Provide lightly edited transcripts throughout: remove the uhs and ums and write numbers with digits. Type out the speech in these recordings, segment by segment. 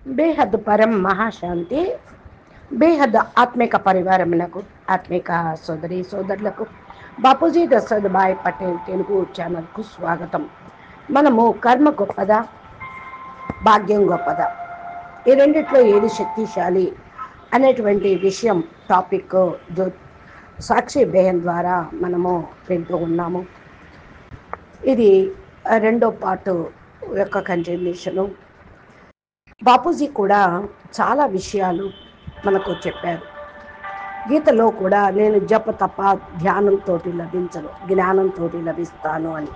బేహద్ పరం మహాశాంతి. బేహద్ ఆత్మిక పరివారమునకు, ఆత్మిక సోదరి సోదరులకు బాపూజీ దశరథ్ భాయ్ పటేల్ తెలుగు ఛానల్కు స్వాగతం. మనము కర్మ గొప్పదా, భాగ్యం గొప్పదా, ఈ రెండిట్లో ఏది శక్తిశాలి అనేటువంటి విషయం టాపిక్ సాక్షి బేహన్ ద్వారా మనము వింటూ ఉన్నాము. ఇది రెండో పార్ట్ యొక్క కంటిన్యూషను. బాపూజీ కూడా చాలా విషయాలు మనకు చెప్పారు. గీతలో కూడా నేను జప తప ధ్యానంతో లభించను, జ్ఞానంతో లభిస్తాను అని.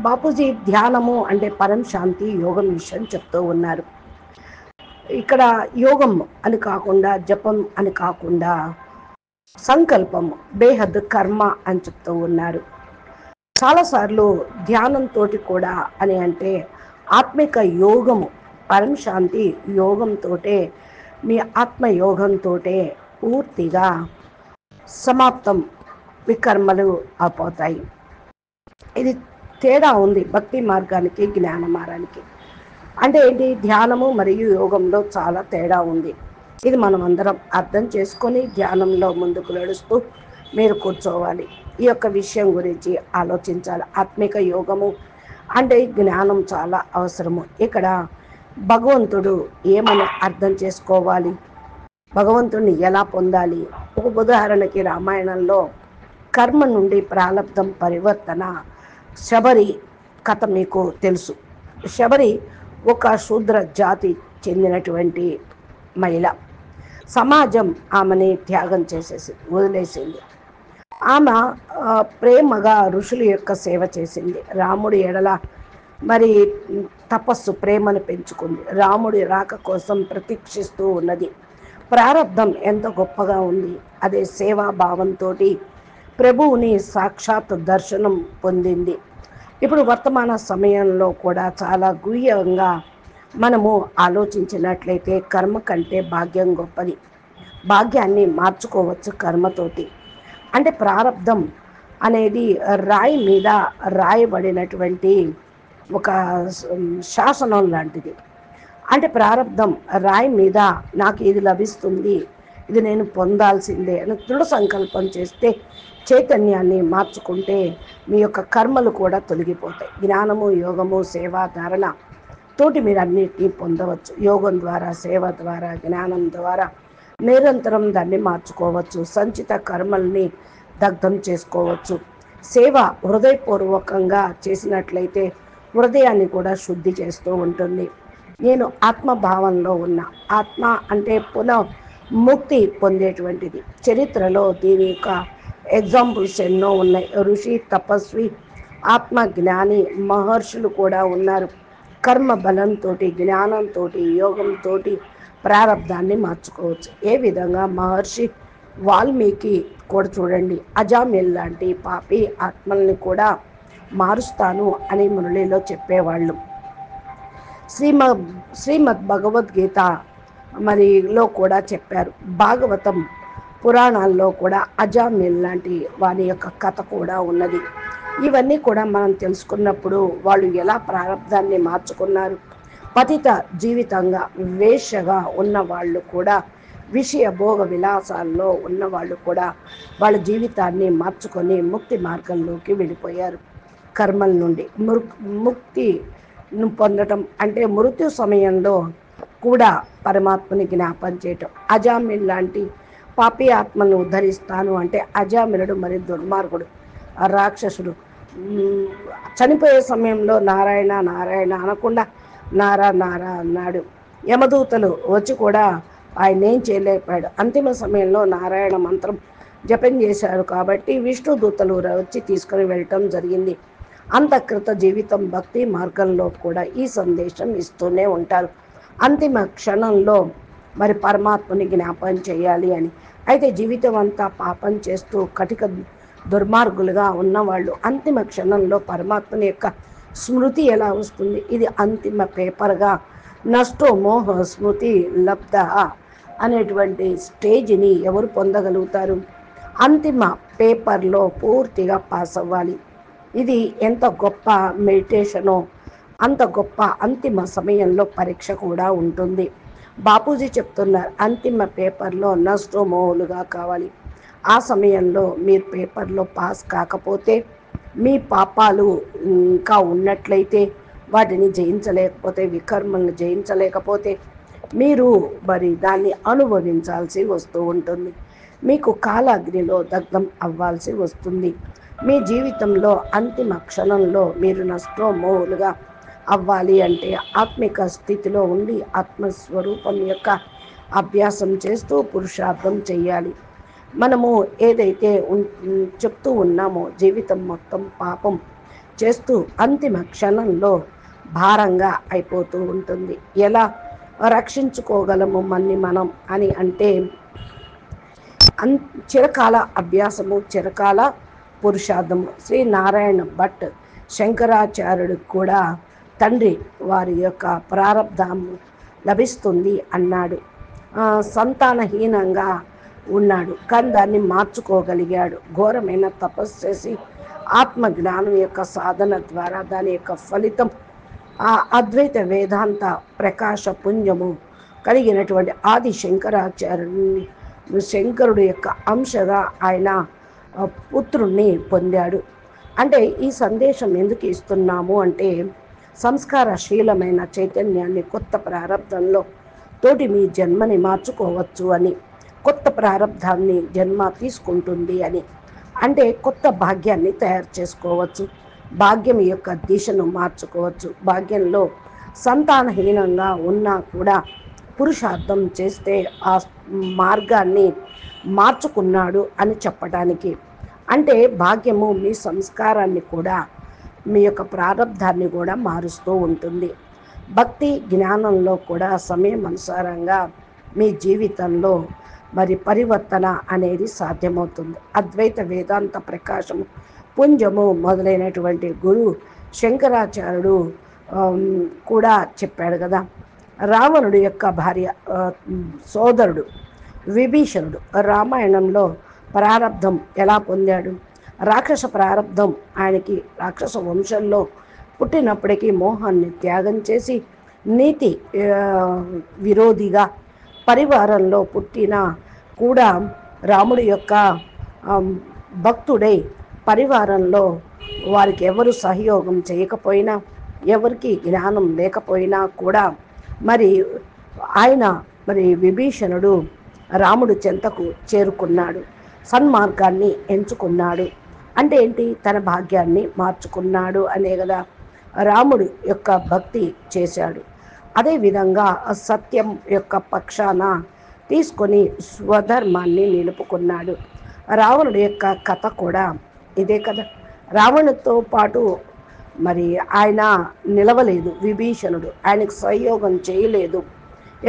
బాపూజీ ధ్యానము అంటే పరం శాంతి యోగం విషయం చెప్తూ ఉన్నారు. ఇక్కడ యోగం అని కాకుండా, జపం అని కాకుండా సంకల్పం, బేహద్ కర్మ అని చెప్తూ ఉన్నారు. చాలాసార్లు ధ్యానంతో కూడా అని అంటే ఆత్మిక యోగము, పరం శాంతి యోగంతో, మీ ఆత్మయోగంతో పూర్తిగా సమాప్తం, వికర్మలు అయిపోతాయి. ఇది తేడా ఉంది భక్తి మార్గానికి, జ్ఞాన మార్గానికి. అంటే ఏంటి? ధ్యానము మరియు యోగంలో చాలా తేడా ఉంది. ఇది మనం అందరం అర్థం చేసుకొని ధ్యానంలో ముందుకు నడుస్తూ మీరు కూర్చోవాలి. ఈ యొక్క విషయం గురించి ఆలోచించాలి. ఆత్మిక యోగము అంటే జ్ఞానం చాలా అవసరము. ఇక్కడ భగవంతుడు ఏమని అర్థం చేసుకోవాలి, భగవంతుడిని ఎలా పొందాలి? ఒక ఉదాహరణకి రామాయణంలో కర్మ నుండి ప్రాలబ్ధం పరివర్తన, శబరి కథ మీకు తెలుసు. శబరి ఒక శూద్ర జాతి చెందినటువంటి మహిళ. సమాజం ఆమెని త్యాగం చేసేసి వదిలేసింది. ఆమె ప్రేమగా ఋషుల యొక్క సేవ చేసింది. రాముడి ఎడల మరి తపస్సు, ప్రేమను పెంచుకుంది. రాముడి రాక కోసం ప్రతీక్షిస్తూ ఉన్నది. ప్రారంధం ఎంత గొప్పగా ఉంది! అదే సేవాభావంతో ప్రభువుని సాక్షాత్ దర్శనం పొందింది. ఇప్పుడు వర్తమాన సమయంలో కూడా చాలా గుహ్యంగా మనము ఆలోచించినట్లయితే కర్మ కంటే భాగ్యం గొప్పది. భాగ్యాన్ని మార్చుకోవచ్చు కర్మతోటి. అంటే ప్రారంధం అనేది రాయి మీద రాయబడినటువంటి ఒక శాసనం లాంటిది. అంటే ప్రారంధం రాయి మీద నాకు ఇది లభిస్తుంది, ఇది నేను పొందాల్సిందే అని దృఢ సంకల్పం చేస్తే, చైతన్యాన్ని మార్చుకుంటే మీ యొక్క కర్మలు కూడా తొలగిపోతాయి. జ్ఞానము, యోగము, సేవ, ధారణ తోటి మీరు అన్నిటినీ పొందవచ్చు. యోగం ద్వారా, సేవ ద్వారా, జ్ఞానం ద్వారా నిరంతరం దాన్ని మార్చుకోవచ్చు. సంచిత కర్మల్ని దగ్ధం చేసుకోవచ్చు. సేవ హృదయపూర్వకంగా చేసినట్లయితే హృదయాన్ని కూడా శుద్ధి చేస్తూ ఉంటుంది. నేను ఆత్మభావంలో ఉన్న, ఆత్మ అంటే పునః ముక్తి పొందేటువంటిది. చరిత్రలో దీని యొక్క ఎగ్జాంపుల్స్ ఎన్నో ఉన్నాయి. ఋషి, తపస్వి, ఆత్మ జ్ఞాని, మహర్షులు కూడా ఉన్నారు. కర్మ బలంతో, జ్ఞానంతో, యోగంతో ప్రారంధాన్ని మార్చుకోవచ్చు. ఏ విధంగా మహర్షి వాల్మీకి కూడా చూడండి, అజామిల్ లాంటి పాపి ఆత్మల్ని కూడా మారుస్తాను అని మురళిలో చెప్పేవాళ్ళు. శ్రీమద్ భగవద్గీత మరిలో కూడా చెప్పారు. భాగవతం పురాణాల్లో కూడా అజామిల్ లాంటి వారి యొక్క కథ కూడా ఉన్నది. ఇవన్నీ కూడా మనం తెలుసుకున్నప్పుడు వాళ్ళు ఎలా ప్రారంధాన్ని మార్చుకున్నారు. పతిత జీవితంగా, వేశ్యగా ఉన్న వాళ్ళు కూడా, విషయ భోగ విలాసాల్లో ఉన్నవాళ్ళు కూడా వాళ్ళ జీవితాన్ని మార్చుకొని ముక్తి మార్గంలోకి వెళ్ళిపోయారు. కర్మల నుండి ముక్తిని పొందటం అంటే మృత్యు సమయంలో కూడా పరమాత్మని జ్ఞాపం చేయటం. అజామిల్ లాంటి పాపి ఆత్మను ఉద్ధరిస్తాను అంటే అజామిలుడు మరి దుర్మార్గుడు, రాక్షసుడు. చనిపోయే సమయంలో నారాయణ నారాయణ అనకుండా నారా నారా అన్నాడు. యమదూతలు వచ్చి కూడా ఆయన ఏం చేయలేకపోయాడు. అంతిమ సమయంలో నారాయణ మంత్రం జపం చేశారు కాబట్టి విష్ణు దూతలు వచ్చి తీసుకొని వెళ్ళటం జరిగింది. అంతఃకృత జీవితం భక్తి మార్గంలో కూడా ఈ సందేశం ఇస్తూనే ఉంటారు. అంతిమ క్షణంలో మరి పరమాత్మని జ్ఞాపం చేయాలి అని. అయితే జీవితం అంతా పాపం చేస్తూ కటిక దుర్మార్గులుగా ఉన్నవాళ్ళు అంతిమ క్షణంలో పరమాత్మని యొక్క స్మృతి ఎలా వస్తుంది? ఇది అంతిమ పేపర్గా నష్టో మోహ స్మృతి లబ్ధ అనేటువంటి స్టేజ్ని ఎవరు పొందగలుగుతారు? అంతిమ పేపర్లో పూర్తిగా పాస్ అవ్వాలి. ఇది ఎంత గొప్ప మెడిటేషనో అంత గొప్ప అంతిమ సమయంలో పరీక్ష కూడా ఉంటుంది. బాపూజీ చెప్తున్నారు, అంతిమ పేపర్లో నష్టమోలుగా కావాలి. ఆ సమయంలో మీరు పేపర్లో పాస్ కాకపోతే, మీ పాపాలు ఇంకా ఉన్నట్లయితే, వాటిని జయించలేకపోతే, వికర్మలను జయించలేకపోతే మీరు మరి దాన్ని అనుభవించాల్సి వస్తూ ఉంటుంది. మీకు కాలాగ్నిలో దగ్ధం అవ్వాల్సి వస్తుంది. మీ జీవితంలో అంతిమ క్షణంలో మీరు నష్టమోలుగా అవ్వాలి అంటే ఆత్మిక స్థితిలో ఉండి ఆత్మస్వరూపం యొక్క అభ్యాసం చేస్తూ పురుషార్థం చేయాలి. మనము ఏదైతే చెప్తూ ఉన్నామో జీవితం మొత్తం పాపం చేస్తూ అంతిమ క్షణంలో భారంగా అయిపోతూ ఉంటుంది. ఎలా రక్షించుకోగలము మన్ని మనం అని అంటే చిరకాల అభ్యాసము, చిరకాల పురుషార్థము. శ్రీ నారాయణ భట్ శంకరాచార్యుడికి కూడా తండ్రి వారి యొక్క ప్రారబ్ధము లభిస్తుంది అన్నాడు. సంతానహీనంగా ఉన్నాడు, కానీ దాన్ని మార్చుకోగలిగాడు. ఘోరమైన తపస్సు చేసి ఆత్మజ్ఞానం యొక్క సాధన ద్వారా దాని యొక్క ఫలితం ఆ అద్వైత వేదాంత ప్రకాశ పుంజము కలిగినటువంటి ఆది శంకరాచార్యుని, శంకరుడు యొక్క అంశగా ఆయన పుత్రుణ్ణి పొందాడు. అంటే ఈ సందేశం ఎందుకు ఇస్తున్నాము అంటే, సంస్కారశీలమైన చైతన్యాన్ని కొత్త ప్రారంధంలో తోటి మీ జన్మని మార్చుకోవచ్చు అని, కొత్త ప్రారంధాన్ని జన్మ తీసుకుంటుంది అని, అంటే కొత్త భాగ్యాన్ని తయారు చేసుకోవచ్చు, భాగ్యం యొక్క దిశను మార్చుకోవచ్చు. భాగ్యంలో సంతానహీనంగా ఉన్నా కూడా పురుషార్థం చేస్తే ఆ మార్గాన్ని మార్చుకున్నాడు అని చెప్పడానికి. అంటే భాగ్యము మీ సంస్కారాన్ని కూడా, మీ యొక్క ప్రారంధాన్ని కూడా మారుస్తూ ఉంటుంది. భక్తి జ్ఞానంలో కూడా సమయం అనుసారంగా మీ జీవితంలో మరి పరివర్తన అనేది సాధ్యమవుతుంది. అద్వైత వేదాంత ప్రకాశము పుంజము మొదలైనటువంటి గురు శంకరాచార్యుడు కూడా చెప్పాడు కదా. రావణుడు యొక్క భార్య సోదరుడు విభీషణుడు రామాయణంలో ప్రారబ్ధం ఎలా పొందాడు? రాక్షస ప్రారబ్ధం ఆయనకి రాక్షస వంశంలో పుట్టినప్పటికీ మోహాన్ని త్యాగం చేసి నీతి విరోధిగా పరివారంలో పుట్టిన కూడా రాముడి యొక్క భక్తుడై పరివారంలో వారికి ఎవరు సహయోగం చేయకపోయినా, ఎవరికి జ్ఞానం లేకపోయినా కూడా మరి ఆయన మరి విభీషణుడు రాముడు చెంతకు చేరుకున్నాడు, సన్మార్గాన్ని ఎంచుకున్నాడు. అంటే ఏంటి? తన భాగ్యాన్ని మార్చుకున్నాడు అనే కదా. రాముడు యొక్క భక్తి చేశాడు. అదేవిధంగా సత్యం యొక్క పక్షాన తీసుకొని స్వధర్మాన్ని నిలుపుకున్నాడు. రావణుడి యొక్క కథ కూడా ఇదే కదా. రావణుడితో పాటు మరి ఆయన నిలవలేదు విభీషణుడు, ఆయనకు సహయోగం చేయలేదు.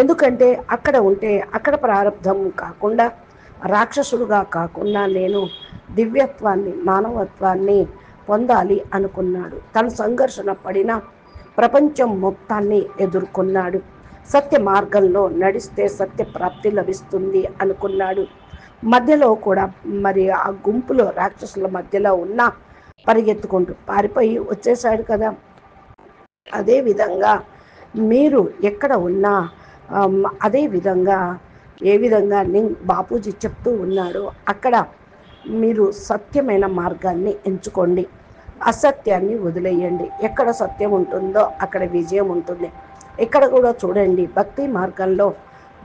ఎందుకంటే అక్కడ ఉంటే అక్కడ ప్రారంధం కాకుండా, రాక్షసుడుగా కాకుండా నేను దివ్యత్వాన్ని, మానవత్వాన్ని పొందాలి అనుకున్నాడు. తన సంఘర్షణ పడిన ప్రపంచం మొత్తాన్ని ఎదుర్కొన్నాడు. సత్య మార్గంలో నడిస్తే సత్య ప్రాప్తి లభిస్తుంది అనుకున్నాడు. మధ్యలో కూడా మరి ఆ గుంపులో రాక్షసుల మధ్యలో ఉన్న పరిగెత్తుకుంటూ పారిపోయి వచ్చేసాడు కదా. అదేవిధంగా మీరు ఎక్కడ ఉన్నా అదేవిధంగా ఏ విధంగా బాపూజీ చెప్తూ ఉన్నాడో అక్కడ మీరు సత్యమైన మార్గాన్ని ఎంచుకోండి, అసత్యాన్ని వదిలేయండి. ఎక్కడ సత్యం ఉంటుందో అక్కడ విజయం ఉంటుంది. ఇక్కడ కూడా చూడండి, భక్తి మార్గంలో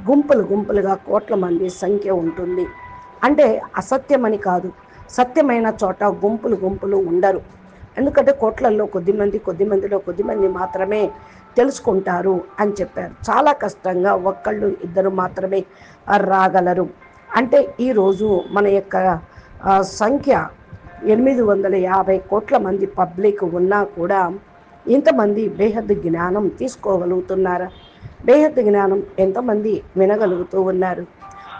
గుంపులు గుంపులుగా కోట్ల మంది సంఖ్య ఉంటుంది. అంటే అసత్యమని కాదు, సత్యమైన చోట గుంపులు గుంపులు ఉండరు. ఎందుకంటే కోట్లల్లో కొద్దిమందిలో కొద్దిమంది మాత్రమే తెలుసుకుంటారు అని చెప్పారు. చాలా కష్టంగా ఒక్కళ్ళు ఇద్దరు మాత్రమే రాగలరు. అంటే ఈరోజు మన యొక్క సంఖ్య 850 కోట్ల మంది పబ్లిక్ ఉన్నా కూడా ఇంతమంది బేహద్దు జ్ఞానం తీసుకోగలుగుతున్నారా? బేహద్దు జ్ఞానం ఎంతమంది వినగలుగుతూ ఉన్నారు?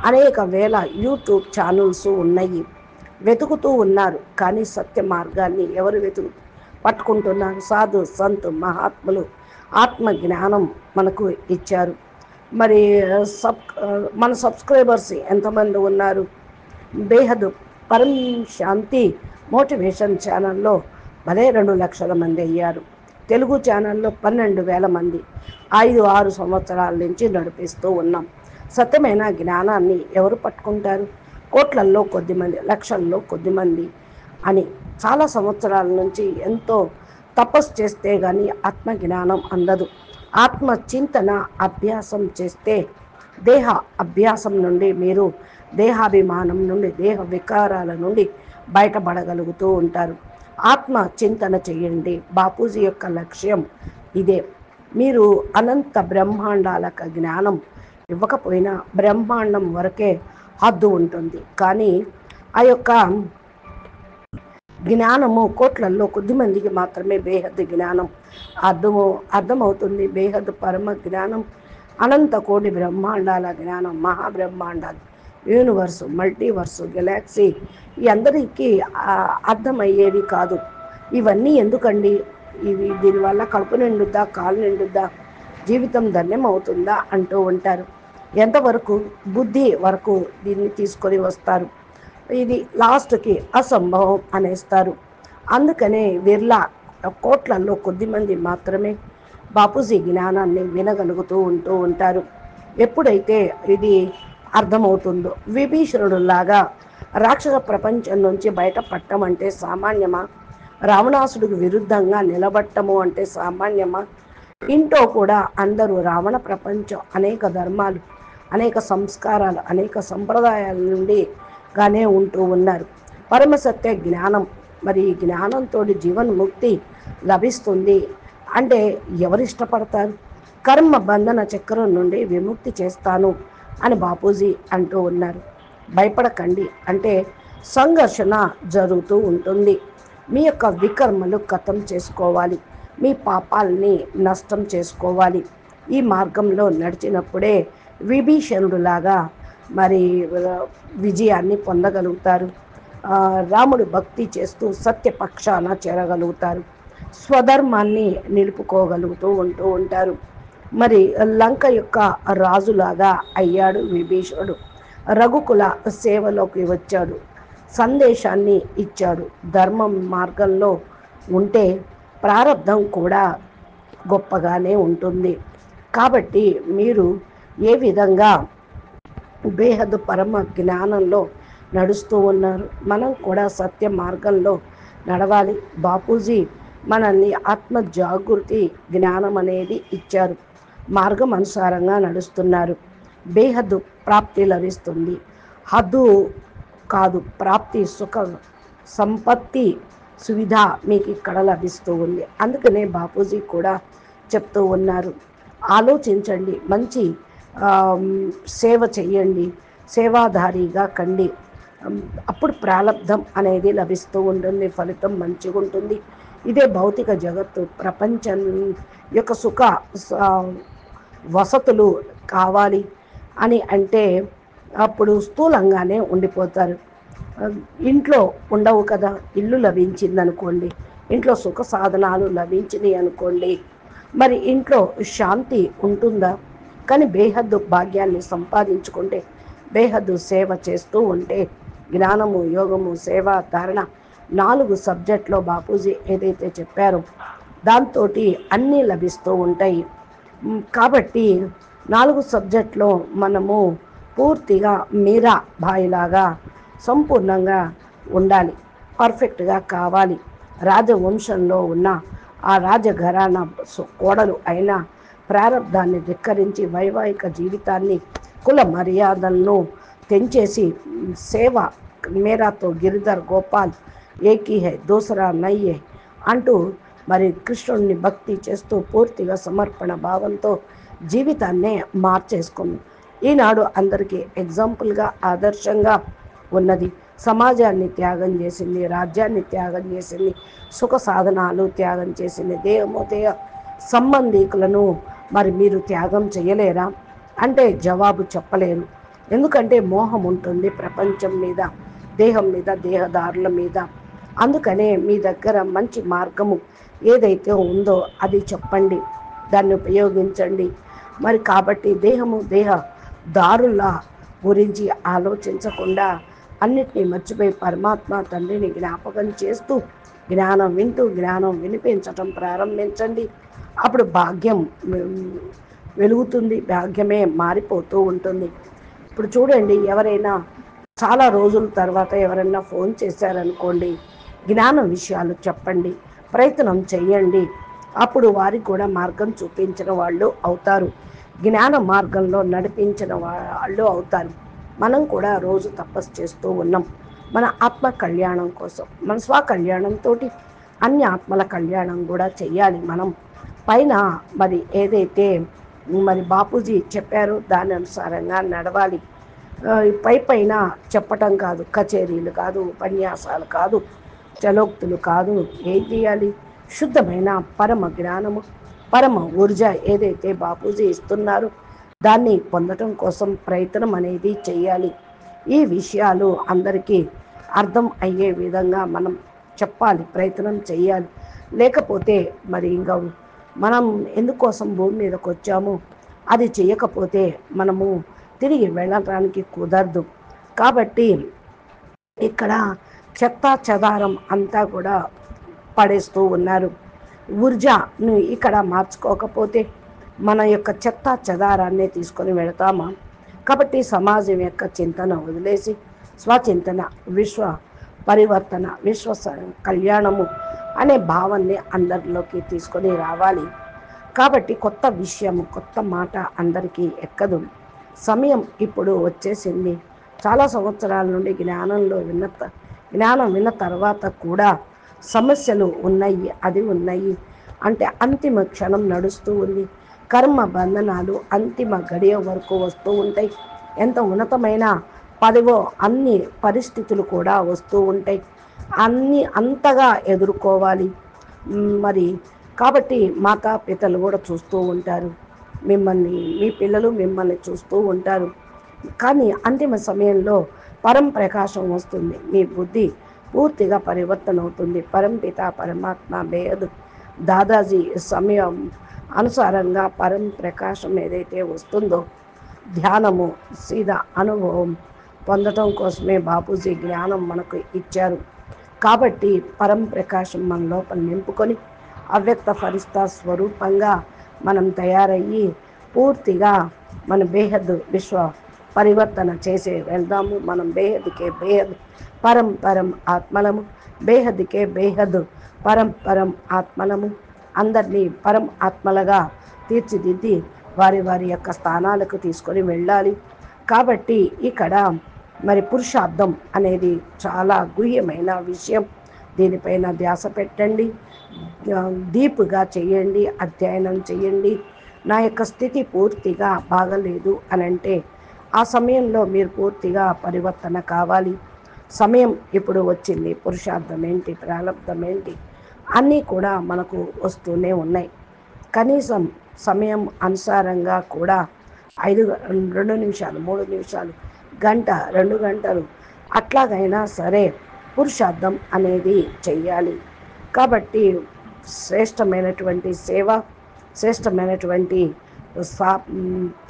అనేక వేల యూట్యూబ్ ఛానల్స్ ఉన్నాయి, వెతుకుతూ ఉన్నారు. కానీ సత్య మార్గాన్ని ఎవరు పట్టుకుంటున్నారు? సాధు సంతు మహాత్ములు ఆత్మ జ్ఞానం మనకు ఇచ్చారు. మరి మన సబ్స్క్రైబర్స్ ఎంతమంది ఉన్నారు? బేహద్దు పరం శాంతి మోటివేషన్ ఛానల్లో భలే 2 లక్షల మంది అయ్యారు. తెలుగు ఛానల్లో 12,000 మంది 5-6 సంవత్సరాల నుంచి నడిపిస్తూ ఉన్నాం. సత్యమైన జ్ఞానాన్ని ఎవరు పట్టుకుంటారు? కోట్లల్లో కొద్దిమంది, లక్షల్లో కొద్దిమంది అని చాలా సంవత్సరాల నుంచి ఎంతో తపస్సు చేస్తే కానీ ఆత్మజ్ఞానం అందదు. ఆత్మ చింతన అభ్యాసం చేస్తే దేహ అభ్యాసం నుండి మీరు దేహాభిమానం నుండి, దేహ వికారాల నుండి బయటపడగలుగుతూ ఉంటారు. ఆత్మ చింతన చేయండి. బాపూజీ యొక్క లక్ష్యం ఇదే. మీరు అనంత బ్రహ్మాండాలకు జ్ఞానం ఇవ్వకపోయినా బ్రహ్మాండం వరకే హద్దు ఉంటుంది. కానీ ఆ యొక్క జ్ఞానము కోట్లల్లో కొద్దిమందికి మాత్రమే బేహద్దు జ్ఞానం అర్థమవుతుంది. బేహద్దు పరమ జ్ఞానం, అనంత కోటి బ్రహ్మాండాల జ్ఞానం, మహాబ్రహ్మాండాలు, యూనివర్సు, మల్టీవర్సు, గెలాక్సీ ఈ అందరికీ అర్థమయ్యేవి కాదు. ఇవన్నీ ఎందుకండి? దీనివల్ల కడుపు నిండుద్దా, కాలు నిండుద్దా, జీవితం ధన్యం అవుతుందా అంటూ ఉంటారు. ఎంతవరకు? బుద్ధి వరకు దీన్ని తీసుకొని వస్తారు. ఇది లాస్ట్కి అసంభవం అనేస్తారు. అందుకనే విర్లా కోట్లల్లో కొద్దిమంది మాత్రమే బాపూజీ జ్ఞానాన్ని వినగలుగుతూ ఉంటారు. ఎప్పుడైతే ఇది అర్థమవుతుందో, విభీషణుడులాగా రాక్షస ప్రపంచం నుంచి బయటపడటం అంటే సామాన్యమా? రావణాసుడికి విరుద్ధంగా నిలబడటము అంటే సామాన్యమా? ఇంట్లో కూడా అందరూ రావణ ప్రపంచం అనేక ధర్మాలు, అనేక సంస్కారాలు, అనేక సంప్రదాయాల నుండి గానే ఉంటూ ఉన్నారు. పరమసత్య జ్ఞానం, మరి ఈ జ్ఞానంతో జీవన్ముక్తి లభిస్తుంది అంటే ఎవరు ఇష్టపడతారు? కర్మ బంధన చక్రం నుండి విముక్తి చేస్తాను అని బాపూజీ అంటూ ఉన్నారు. భయపడకండి అంటే సంఘర్షణ జరుగుతూ ఉంటుంది. మీ యొక్క వికర్మలు ఖతం చేసుకోవాలి, మీ పాపాలని నష్టం చేసుకోవాలి. ఈ మార్గంలో నడిచినప్పుడే విభీషణుడులాగా మరి విజయాన్ని పొందగలుగుతారు. రాముడు భక్తి చేస్తూ సత్యపక్షాన చేరగలుగుతారు. స్వధర్మాన్ని నిలుపుకోగలుగుతూ ఉంటారు. మరి లంక యొక్క రాజులాగా అయ్యాడు విభీషణుడు. రఘుకుల సేవలోకి వచ్చాడు, సందేశాన్ని ఇచ్చాడు. ధర్మం మార్గంలో ఉంటే ప్రారంధం కూడా గొప్పగానే ఉంటుంది. కాబట్టి మీరు ఏ విధంగా బేహద్దు పరమ జ్ఞానంలో నడుస్తూ ఉన్నారు? మనం కూడా సత్య మార్గంలో నడవాలి. బాపూజీ మనల్ని ఆత్మ జాగృతి జ్ఞానం అనేది ఇచ్చారు. మార్గం అనుసారంగా నడుస్తున్నారు. బేహద్దు ప్రాప్తి లభిస్తుంది. హద్దు కాదు, ప్రాప్తి, సుఖ, సంపత్తి, సువిధ మీకు ఇక్కడ లభిస్తూ ఉంది. అందుకనే బాపూజీ కూడా చెప్తూ ఉన్నారు, ఆలోచించండి, మంచి సేవ చెయ్యండి, సేవాధారిగా కండి. అప్పుడు ప్రారంధం అనేది లభిస్తూ ఉంటుంది, ఫలితం మంచిగా ఉంటుంది. ఇదే భౌతిక జగత్తు. ప్రపంచం యొక్క సుఖ వసతులు కావాలి అని అంటే అప్పుడు స్థూలంగానే ఉండిపోతారు. ఇంట్లో ఉండవు కదా. ఇల్లు లభించింది అనుకోండి, ఇంట్లో సుఖ సాధనాలు లభించినాయి అనుకోండి, మరి ఇంట్లో శాంతి ఉంటుందా? కానీ బేహద్దు భాగ్యాన్ని సంపాదించుకుంటే, బేహద్దు సేవ చేస్తూ ఉంటే, జ్ఞానము, యోగము, సేవ, ధారణ 4 సబ్జెక్ట్లో బాపూజీ ఏదైతే చెప్పారో దాంతో అన్నీ లభిస్తూ ఉంటాయి. కాబట్టి 4 సబ్జెక్ట్లో మనము పూర్తిగా మీరా భాయిలాగా సంపూర్ణంగా ఉండాలి, పర్ఫెక్ట్గా కావాలి. రాజవంశంలో ఉన్న ఆ రాజఘరానా కోడలు అయిన ప్రారంధాన్ని ధిక్కరించి వైవాహిక జీవితాన్ని, కుల మర్యాదలను తెంచేసి సేవ మేరాతో గిరిధర్ గోపాల్ ఏకీ హై దూసరా నయ్యే అంటూ మరి కృష్ణుడిని భక్తి చేస్తూ పూర్తిగా సమర్పణ భావంతో జీవితాన్నే మార్చేసుకుంది. ఈనాడు అందరికీ ఎగ్జాంపుల్గా, ఆదర్శంగా ఉన్నది. సమాజాన్ని త్యాగం చేసింది, రాజ్యాన్ని త్యాగం చేసింది, సుఖ సాధనాలు త్యాగం చేసింది, దేహ సంబంధికులను మరి మీరు త్యాగం చేయలేరా అంటే జవాబు చెప్పలేరు. ఎందుకంటే మోహం ఉంటుంది ప్రపంచం మీద, దేహం మీద, దేహదారుల మీద. అందుకనే మీ దగ్గర మంచి మార్గము ఏదైతే ఉందో అది చెప్పండి, దాన్ని ఉపయోగించండి. మరి కాబట్టి దేహము, దేహ దారుల గురించి ఆలోచించకుండా అన్నిటినీ మర్చిపోయి పరమాత్మ తండ్రిని జ్ఞాపకం చేస్తూ జ్ఞానం వింటూ జ్ఞానం వినిపించటం ప్రారంభించండి. అప్పుడు భాగ్యం వెలుగుతుంది, భాగ్యమే మారిపోతూ ఉంటుంది. ఇప్పుడు చూడండి, ఎవరైనా చాలా రోజుల తర్వాత ఎవరైనా ఫోన్ చేశారనుకోండి, జ్ఞానం విషయాలు చెప్పండి, ప్రయత్నం చెయ్యండి. అప్పుడు వారికి కూడా మార్గం చూపించిన వాళ్ళు అవుతారు, జ్ఞాన మార్గంలో నడిపించిన వాళ్ళు అవుతారు. మనం కూడా రోజు తపస్సు చేస్తూ ఉన్నాం మన ఆత్మ కళ్యాణం కోసం, మన స్వ కళ్యాణంతో అన్ని ఆత్మల కళ్యాణం కూడా చెయ్యాలి. మనం పైన మరి ఏదైతే మరి బాపూజీ చెప్పారో దాని అనుసారంగా నడవాలి. పైన చెప్పటం కాదు, కచేరీలు కాదు, ఉపన్యాసాలు కాదు, చలోక్తులు కాదు. ఏం చేయాలి? శుద్ధమైన పరమ జ్ఞానము, పరమ ఊర్జ ఏదైతే బాపూజీ ఇస్తున్నారో దాన్ని పొందటం కోసం ప్రయత్నం అనేది చేయాలి. ఈ విషయాలు అందరికీ అర్థం అయ్యే విధంగా మనం చెప్పాలి, ప్రయత్నం చేయాలి. లేకపోతే మరి ఇంకా మనం ఎందుకోసం భూమి మీదకి వచ్చాము అది చేయకపోతే మనము తిరిగి వెళ్ళడానికి కుదరదు. కాబట్టి ఇక్కడ చెత్త చెదారం అంతా కూడా పడేస్తూ ఉన్నారు. ఊర్జాను ఇక్కడ మార్చుకోకపోతే మన యొక్క చెత్త చెదారాన్ని తీసుకొని వెళతామా? కాబట్టి సమాజం యొక్క చింతన వదిలేసి స్వచింతన, విశ్వ పరివర్తన, విశ్వ కళ్యాణము అనే భావాన్ని అందరిలోకి తీసుకొని రావాలి. కాబట్టి కొత్త విషయము, కొత్త మాట అందరికీ ఎక్కదు. సమయం ఇప్పుడు వచ్చేసింది. చాలా సంవత్సరాల నుండి జ్ఞానం విన్న తర్వాత కూడా సమస్యలు ఉన్నాయి, అది ఉన్నాయి అంటే అంతిమ క్షణం నడుస్తూ ఉంది. కర్మ బంధనాలు అంతిమ గడియ వరకు వస్తూ ఉంటాయి. ఎంత ఉన్నతమైన పదవో అన్ని పరిస్థితులు కూడా వస్తూ ఉంటాయి. అంతగా ఎదుర్కోవాలి. మరి కాబట్టి మాతాపితలు కూడా చూస్తూ ఉంటారు మిమ్మల్ని, మీ పిల్లలు మిమ్మల్ని చూస్తూ ఉంటారు. కానీ అంతిమ సమయంలో పరం ప్రకాశం వస్తుంది, మీ బుద్ధి పూర్తిగా పరివర్తన అవుతుంది. పరంపిత పరమాత్మ బేయదు దాదాజీ సమయం అనుసారంగా పరం ప్రకాశం ఏదైతే వస్తుందో ధ్యానము సీదా అనుభవం పొందటం కోసమే బాపూజీ జ్ఞానం మనకు ఇచ్చారు. కాబట్టి పరం ప్రకాశం మన లోపల నింపుకొని అవ్యక్త ఫరిస్తా స్వరూపంగా మనం తయారయ్యి పూర్తిగా మన బేహద్ విశ్వ పరివర్తన చేసే వెళ్దాము. మనం బేహద్కే బేహద్ పరం పరం ఆత్మలము, బేహద్కే బేహద్ పరం పరం ఆత్మలము. అందరినీ పరం ఆత్మలుగా తీర్చిదిద్ది వారి వారి యొక్క స్థానాలకు తీసుకొని వెళ్ళాలి. కాబట్టి ఇక్కడ మరి పురుషార్థం అనేది చాలా గుహ్యమైన విషయం. దీనిపైన ధ్యాస పెట్టండి, డీప్గా చేయండి, అధ్యయనం చేయండి. నా యొక్క స్థితి పూర్తిగా బాగలేదు అని అంటే ఆ సమయంలో మీరు పూర్తిగా పరివర్తన కావాలి. సమయం ఇప్పుడు వచ్చింది. పురుషార్థం ఏంటి, ప్రారంధం ఏంటి అన్నీ కూడా మనకు వస్తూనే ఉన్నాయి. కనీసం సమయం అనుసారంగా కూడా 2 నిమిషాలు, 3 నిమిషాలు, గంట, 2 గంటలు అట్లాగైనా సరే పురుషార్థం అనేది చెయ్యాలి. కాబట్టి శ్రేష్టమైనటువంటి సేవ, శ్రేష్టమైనటువంటి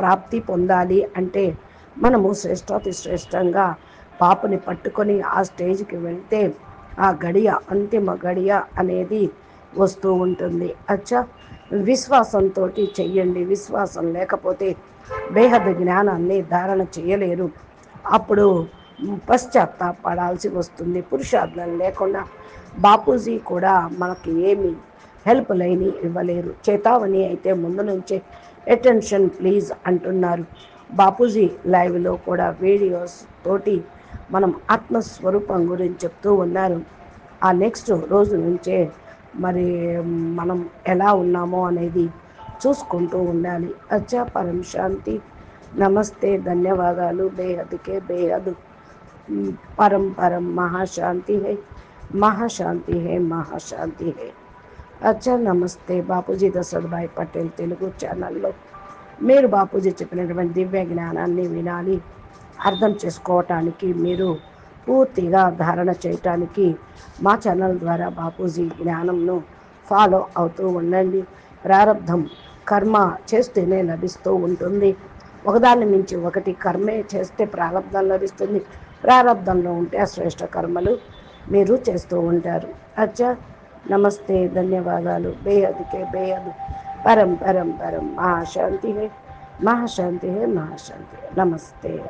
ప్రాప్తి పొందాలి అంటే మనము శ్రేష్టాతి శ్రేష్టంగా పాపని పట్టుకొని ఆ స్టేజ్కి వెళ్తే ఆ గడియ, అంతిమ గడియ అనేది వస్తూ ఉంటుంది. అచ్చా, విశ్వాసంతో చెయ్యండి. విశ్వాసం లేకపోతే బేహద్ జ్ఞానాన్ని ధారణ చేయలేరు. అప్పుడు పశ్చాత్తాపడాల్సి వస్తుంది. పురుషార్థం లేకుండా బాపూజీ కూడా మనకి ఏమి హెల్ప్ లైన్ ఇవ్వలేరు. చేతావని అయితే ముందు నుంచే అటెన్షన్ ప్లీజ్ అంటున్నారు. బాపూజీ లైవ్లో కూడా వీడియోస్ తోటి మనం ఆత్మస్వరూపం గురించి చెప్తూ ఉన్నారు. ఆ నెక్స్ట్ రోజు నుంచే మరి మనం ఎలా ఉన్నామో అనేది చూసుకుంటూ ఉండాలి. అచ్చా, పరం శాంతి, నమస్తే, ధన్యవాదాలు. బేహద్కే బేహద్ పరం పరం మహాశాంతి హై, మహాశాంతి హై, మహాశాంతి హై. అచ్చా, నమస్తే. బాపూజీ దశరథభాయ్ పటేల్ తెలుగు ఛానల్లో మీరు బాపూజీ చెప్పినటువంటి దివ్య జ్ఞానాన్ని వినాలి, అర్థం చేసుకోవటానికి, మీరు పూర్తిగా ధారణ చేయటానికి మా ఛానల్ ద్వారా బాపూజీ జ్ఞానంను ఫాలో అవుతూ ఉండండి. ప్రారంధం కర్మ చేస్తేనే లభిస్తూ ఉంటుంది. ఒకదాన్ని మించి ఒకటి కర్మే చేస్తే ప్రారంధం లభిస్తుంది. ప్రారంధంలో ఉంటే శ్రేష్ట కర్మలు మీరు చేస్తూ ఉంటారు. అచ్చా, నమస్తే, ధన్యవాదాలు. బేహద్కే బేహద్, పరం పరం పరం, మహాశాంతి హే, మహాశాంతి హే, మహాశాంతి. నమస్తే.